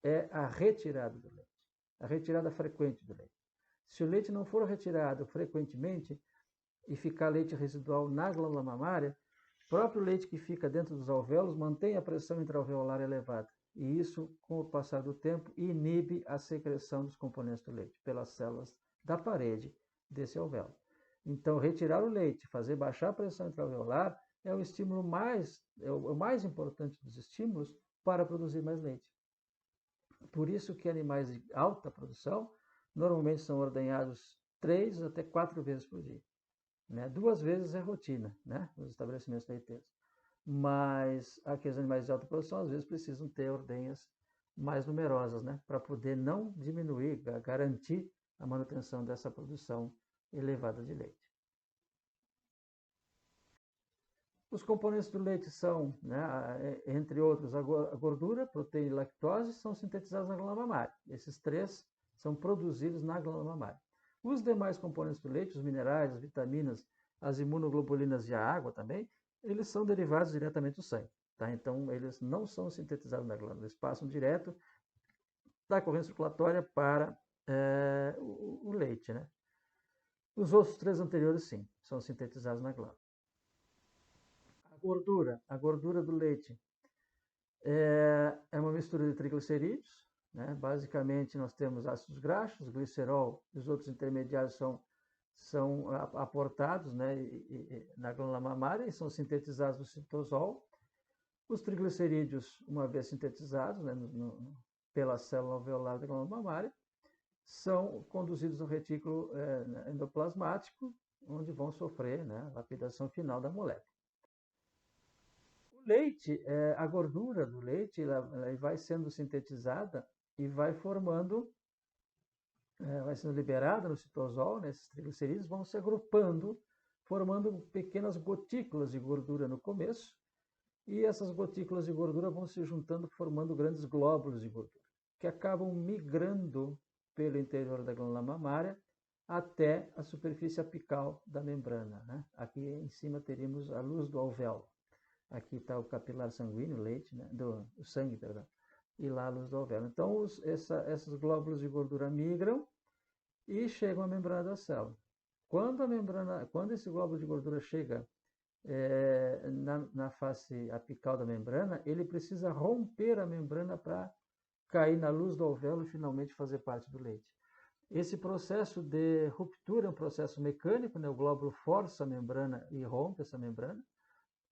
é a retirada do leite, a retirada frequente do leite. Se o leite não for retirado frequentemente e ficar leite residual na glândula mamária, o próprio leite que fica dentro dos alvéolos mantém a pressão intraalveolar elevada. E isso, com o passar do tempo, inibe a secreção dos componentes do leite pelas células da parede desse alvéolo. Então, retirar o leite, fazer baixar a pressão intraalveolar é o estímulo o mais importante dos estímulos para produzir mais leite. Por isso que animais de alta produção normalmente são ordenhados 3 até 4 vezes por dia. Né? 2 vezes é rotina, né, nos estabelecimentos leiteiros. Mas aqueles animais de alta produção, às vezes, precisam ter ordenhas mais numerosas, né, para poder não diminuir, garantir a manutenção dessa produção elevada de leite. Os componentes do leite são, né, entre outros, a gordura, proteína e lactose, são sintetizados na glândula mamária. Esses 3 são produzidos na glândula mamária. Os demais componentes do leite, os minerais, as vitaminas, as imunoglobulinas e a água também, eles são derivados diretamente do sangue. Tá? Então, eles não são sintetizados na glândula, eles passam direto da corrente circulatória para o leite. Né? Os outros 3 anteriores, sim, são sintetizados na glândula. A gordura do leite é uma mistura de triglicerídeos, né? Basicamente, nós temos ácidos graxos, glicerol e os outros intermediários são aportados, né, na glândula mamária e são sintetizados no citosol. Os triglicerídeos, uma vez sintetizados, né, pela célula alveolar da glândula mamária, são conduzidos ao retículo endoplasmático, onde vão sofrer, né, a lapidação final da molécula. O leite, a gordura do leite, ela vai sendo sintetizada e vai sendo liberada no citosol, né? Esses triglicerídeos vão se agrupando, formando pequenas gotículas de gordura no começo, e essas gotículas de gordura vão se juntando, formando grandes glóbulos de gordura, que acabam migrando pelo interior da glândula mamária até a superfície apical da membrana. Né? Aqui em cima teríamos a luz do alvéolo. Aqui está o capilar sanguíneo, o leite, né? O sangue, perdão. E lá a luz do alvéolo. Então, esses glóbulos de gordura migram e chegam à membrana da célula. Quando esse glóbulo de gordura chega na face apical da membrana, ele precisa romper a membrana para cair na luz do alvéolo e finalmente fazer parte do leite. Esse processo de ruptura é um processo mecânico, né? O glóbulo força a membrana e rompe essa membrana,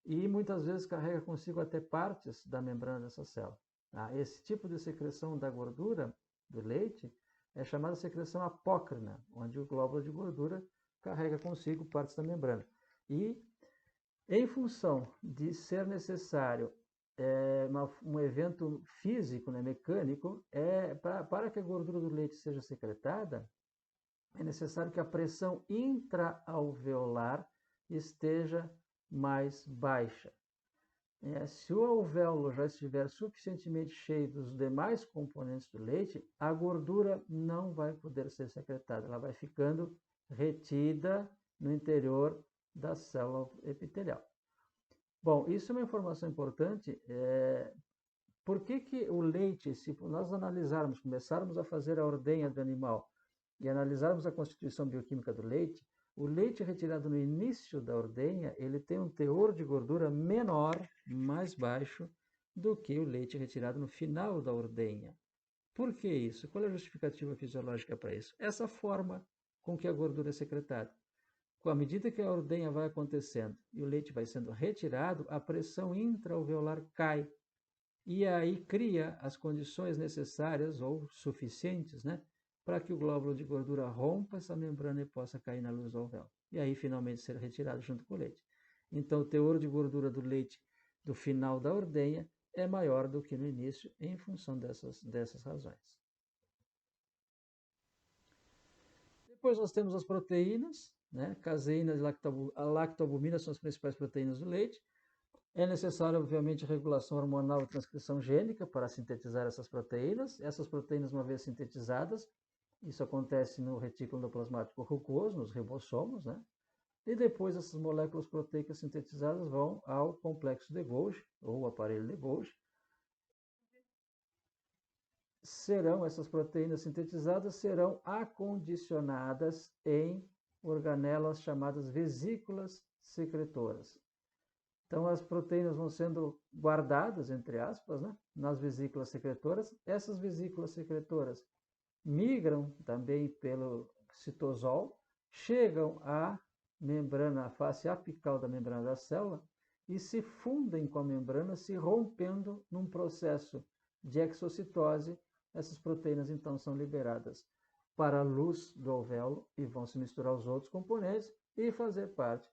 e muitas vezes carrega consigo até partes da membrana dessa célula. Esse tipo de secreção da gordura do leite é chamada secreção apócrina, onde o glóbulo de gordura carrega consigo partes da membrana. E, em função de ser necessário um evento físico, né, mecânico, para que a gordura do leite seja secretada, é necessário que a pressão intraalveolar esteja mais baixa. Se o alvéolo já estiver suficientemente cheio dos demais componentes do leite, a gordura não vai poder ser secretada, ela vai ficando retida no interior da célula epitelial. Bom, isso é uma informação importante por que o leite, se nós analisarmos, começarmos a fazer a ordenha do animal e analisarmos a constituição bioquímica do leite, o leite retirado no início da ordenha, ele tem um teor de gordura menor, mais baixo, do que o leite retirado no final da ordenha. Por que isso? Qual é a justificativa fisiológica para isso? Essa forma com que a gordura é secretada. À medida que a ordenha vai acontecendo e o leite vai sendo retirado, a pressão intraalveolar cai. E aí cria as condições necessárias ou suficientes, né, para que o glóbulo de gordura rompa essa membrana e possa cair na luz do alvéolo. E aí finalmente ser retirado junto com o leite. Então o teor de gordura do leite do final da ordenha é maior do que no início em função dessas razões. Depois nós temos as proteínas, né? Caseína e lactoalbumina são as principais proteínas do leite. É necessário, obviamente, regulação hormonal e transcrição gênica para sintetizar essas proteínas. Essas proteínas, uma vez sintetizadas, isso acontece no retículo endoplasmático rugoso, nos ribossomos, né? E depois essas moléculas proteicas sintetizadas vão ao complexo de Golgi, ou aparelho de Golgi. Essas proteínas sintetizadas serão acondicionadas em organelas chamadas vesículas secretoras. Então, as proteínas vão sendo guardadas, entre aspas, né, nas vesículas secretoras. Essas vesículas secretoras migram também pelo citosol, chegam à membrana, à face apical da membrana da célula e se fundem com a membrana, se rompendo num processo de exocitose. Essas proteínas, então, são liberadas para a luz do alvéolo e vão se misturar aos outros componentes e fazer parte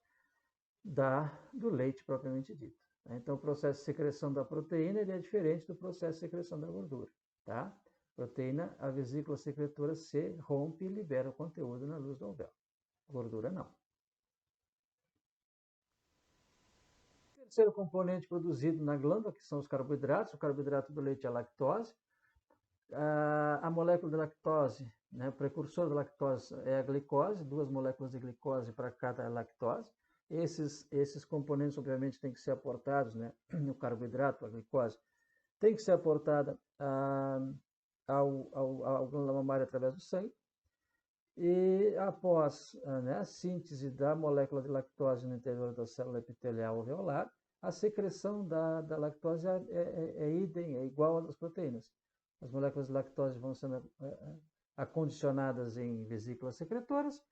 do leite propriamente dito. Então, o processo de secreção da proteína ele é diferente do processo de secreção da gordura. Tá? Proteína, a vesícula secretora se rompe e libera o conteúdo na luz do alvéolo. Gordura não. O terceiro componente produzido na glândula, que são os carboidratos. O carboidrato do leite é a lactose. A molécula de lactose, né, o precursor da lactose é a glicose, 2 moléculas de glicose para cada lactose. Esses componentes, obviamente, têm que ser aportados, né, o carboidrato, a glicose, tem que ser aportada ao glândula mamária através do sangue. E após a síntese da molécula de lactose no interior da célula epitelial alveolar, a secreção da lactose é idem, é igual à das proteínas. As moléculas de lactose vão sendo acondicionadas em vesículas secretoras,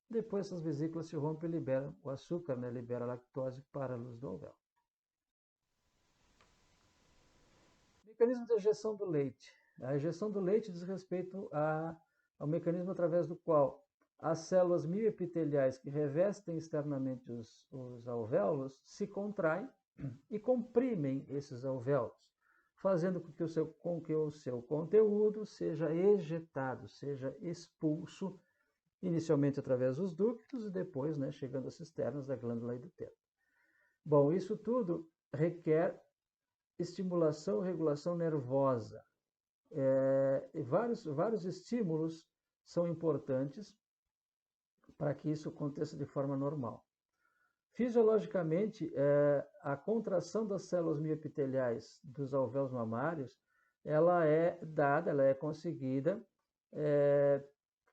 depois essas vesículas se rompem e liberam o açúcar, né, libera a lactose para a luz do alvéolo. Mecanismo de ejeção do leite. A ejeção do leite diz respeito ao mecanismo através do qual as células mioepiteliais que revestem externamente os alvéolos se contraem e comprimem esses alvéolos, fazendo com que o seu conteúdo seja ejetado, seja expulso, inicialmente através dos ductos e depois, né, chegando às cisternas da glândula e do útero. Bom, isso tudo requer estimulação e regulação nervosa. Vários estímulos são importantes para que isso aconteça de forma normal. Fisiologicamente, a contração das células mioepiteliais dos alvéolos mamários, ela é conseguida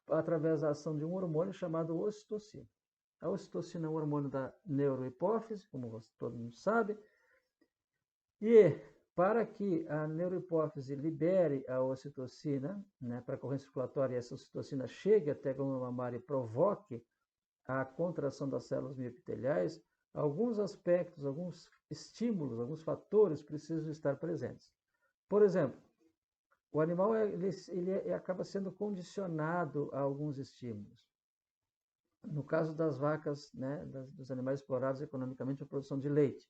através da ação de um hormônio chamado ocitocina. A ocitocina é um hormônio da neurohipófise, como todo mundo sabe, e para que a neurohipófise libere a ocitocina, né, para a corrente circulatória e essa ocitocina chegue até a glândula mamária e provoque a contração das células mioepiteliais, alguns aspectos, alguns estímulos, alguns fatores precisam estar presentes. Por exemplo, o animal ele acaba sendo condicionado a alguns estímulos. No caso das vacas, né, dos animais explorados economicamente para a produção de leite,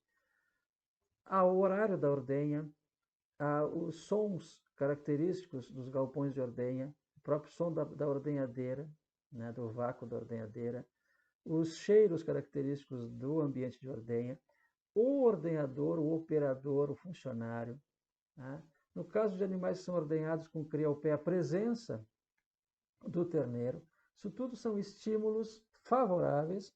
ao horário da ordenha, os sons característicos dos galpões de ordenha, o próprio som da ordenhadeira, né, do vácuo da ordenhadeira, os cheiros característicos do ambiente de ordenha, o ordenhador, o operador, o funcionário. Né? No caso de animais que são ordenhados com cria ao pé, a presença do terneiro. Isso tudo são estímulos favoráveis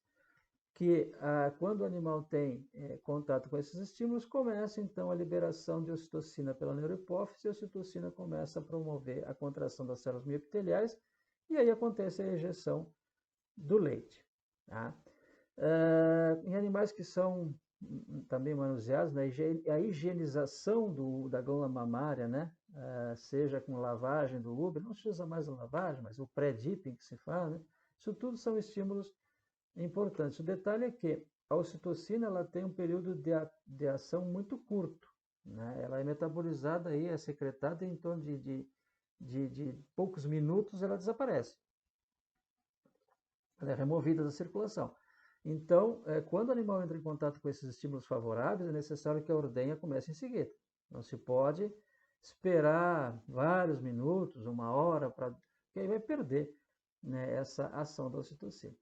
que quando o animal tem contato com esses estímulos, começa então a liberação de ocitocina pela neurohipófise, e a ocitocina começa a promover a contração das células miopiteliais, e aí acontece a ejeção do leite. Tá? Em animais que são também manuseados, né, a higienização da glândula mamária, né, seja com lavagem do útero, não se usa mais a lavagem, mas o pré-dipping que se faz, né, isso tudo são estímulos importantes. O detalhe é que a ocitocina ela tem um período de ação muito curto, né? Ela é metabolizada, aí, é secretada em torno de poucos minutos, ela desaparece. Ela é removida da circulação. Então, quando o animal entra em contato com esses estímulos favoráveis, é necessário que a ordenha comece em seguida. Não se pode esperar vários minutos, uma hora, porque aí vai perder, né, essa ação da ocitocina.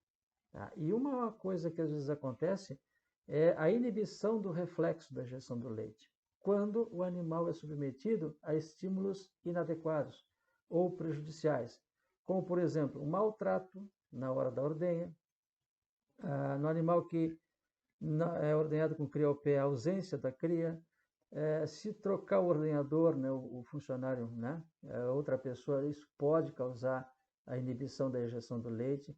Tá? E uma coisa que às vezes acontece é a inibição do reflexo da ejeção do leite, quando o animal é submetido a estímulos inadequados ou prejudiciais, como, por exemplo, o maltrato na hora da ordenha, no animal que é ordenhado com cria ao pé, a ausência da cria, se trocar o ordenhador, né, o funcionário, né, outra pessoa, isso pode causar a inibição da ejeção do leite,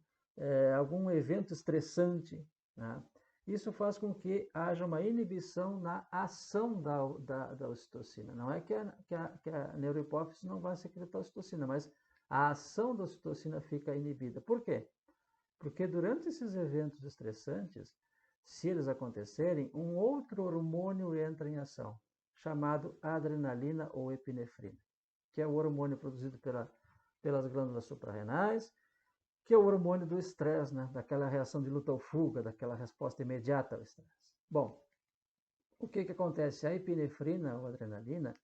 algum evento estressante, né, isso faz com que haja uma inibição na ação da ocitocina. Não é que a neurohipófise não vai secretar ocitocina, mas a ação da ocitocina fica inibida. Por quê? Porque durante esses eventos estressantes, se eles acontecerem, um outro hormônio entra em ação, chamado adrenalina ou epinefrina, que é o hormônio produzido pelas glândulas suprarrenais, que é o hormônio do estresse, né? Daquela reação de luta ou fuga, daquela resposta imediata ao estresse. Bom, o que acontece? A epinefrina ou adrenalina,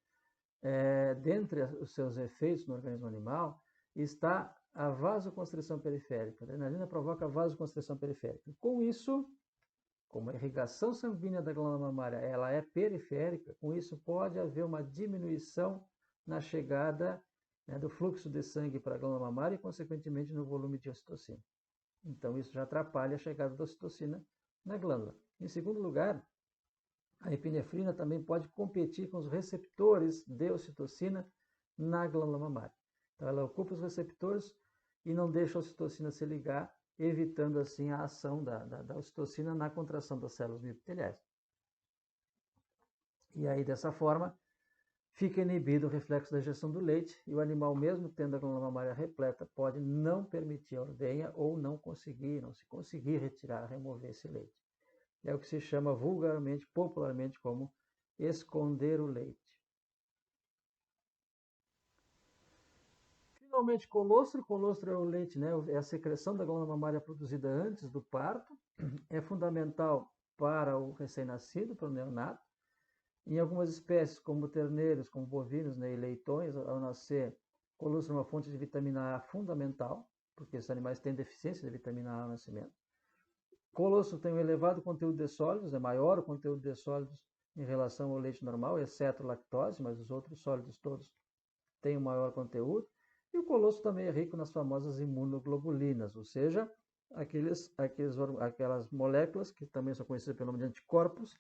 dentre os seus efeitos no organismo animal, está a vasoconstrição periférica. A adrenalina provoca vasoconstrição periférica. Com isso, como a irrigação sanguínea da glândula mamária ela é periférica, com isso pode haver uma diminuição na chegada, né, do fluxo de sangue para a glândula mamária e, consequentemente, no volume de ocitocina. Então, isso já atrapalha a chegada da ocitocina na glândula. Em segundo lugar, a epinefrina também pode competir com os receptores de ocitocina na glândula mamária. Então, ela ocupa os receptores e não deixa a ocitocina se ligar, evitando assim a ação da ocitocina na contração das células miopiteliais. E aí, dessa forma, fica inibido o reflexo da ejeção do leite e o animal, mesmo tendo a glândula mamária repleta, pode não permitir a ordenha ou não se conseguir retirar, remover esse leite. É o que se chama vulgarmente, popularmente, como esconder o leite. Finalmente, colostro. Colostro é o leite, né? É a secreção da glândula mamária produzida antes do parto. É fundamental para o recém-nascido, para o neonato. Em algumas espécies, como terneiros, como bovinos, né, e leitões, ao nascer, colostro é uma fonte de vitamina A fundamental, porque esses animais têm deficiência de vitamina A ao nascimento. Colostro tem um elevado conteúdo de sólidos, é maior o conteúdo de sólidos em relação ao leite normal, exceto lactose, mas os outros sólidos todos têm um maior conteúdo. E o colostro também é rico nas famosas imunoglobulinas, ou seja, aquelas moléculas que também são conhecidas pelo nome de anticorpos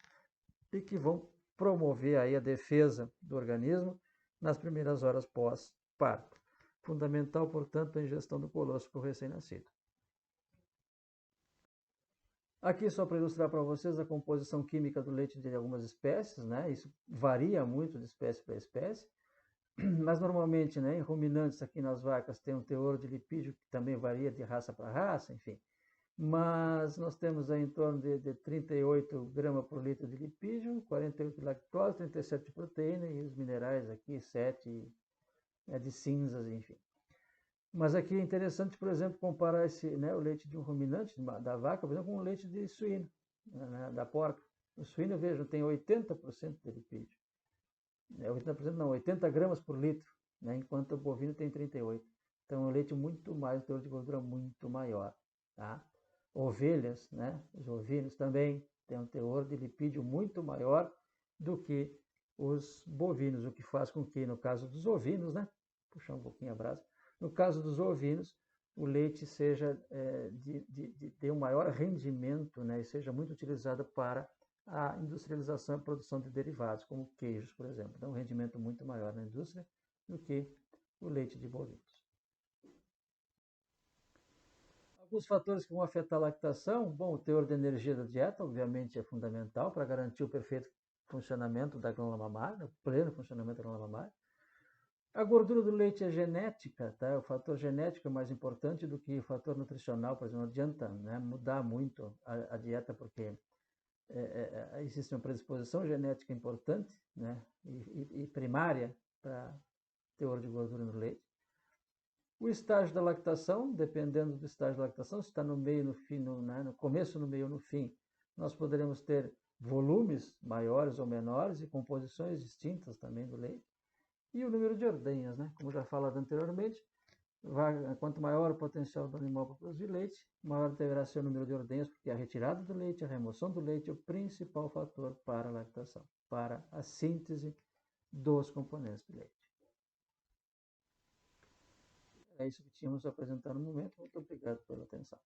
e que vão promover aí a defesa do organismo nas primeiras horas pós-parto. Fundamental, portanto, a ingestão do colostro para o recém-nascido. Aqui só para ilustrar para vocês a composição química do leite de algumas espécies, né? Isso varia muito de espécie para espécie, mas normalmente, né, em ruminantes aqui nas vacas tem um teor de lipídio que também varia de raça para raça, enfim. Mas nós temos aí em torno de 38 gramas por litro de lipídio, 48 de lactose, 37 de proteína e os minerais aqui 7 de cinzas, enfim. Mas aqui é interessante, por exemplo, comparar o leite de um ruminante, da vaca, por exemplo, com o leite de suíno, né, da porca. O suíno, vejam, tem 80% de lipídio. 80% não, 80 gramas por litro, né, enquanto o bovino tem 38. Então, é um leite muito mais, teor de gordura muito maior. Tá? Ovelhas, né, os ovinos também têm um teor de lipídio muito maior do que os bovinos, o que faz com que, no caso dos ovinos, né, puxar um pouquinho a brasa, no caso dos ovinos, o leite seja de um maior rendimento, né, e seja muito utilizado para a industrialização e a produção de derivados, como queijos, por exemplo. Dá um rendimento muito maior na indústria do que o leite de bovinos. Alguns fatores que vão afetar a lactação, bom, o teor de energia da dieta, obviamente, é fundamental para garantir o perfeito funcionamento da glândula mamária, o pleno funcionamento da glândula mamária. A gordura do leite é genética, tá? O fator genético é mais importante do que o fator nutricional, por exemplo, não adianta, né, mudar muito a dieta, porque existe uma predisposição genética importante, né, e primária para teor de gordura no leite. O estágio da lactação, dependendo do estágio da lactação, se está no meio, no fim, no começo, no meio ou no fim, nós poderemos ter volumes maiores ou menores e composições distintas também do leite. E o número de ordenhas, né? Como já falado anteriormente, quanto maior o potencial do animal para produzir leite, maior deverá ser o número de ordenhas, porque a retirada do leite, a remoção do leite é o principal fator para a lactação, para a síntese dos componentes do leite. É isso que tínhamos a apresentar no momento. Muito obrigado pela atenção.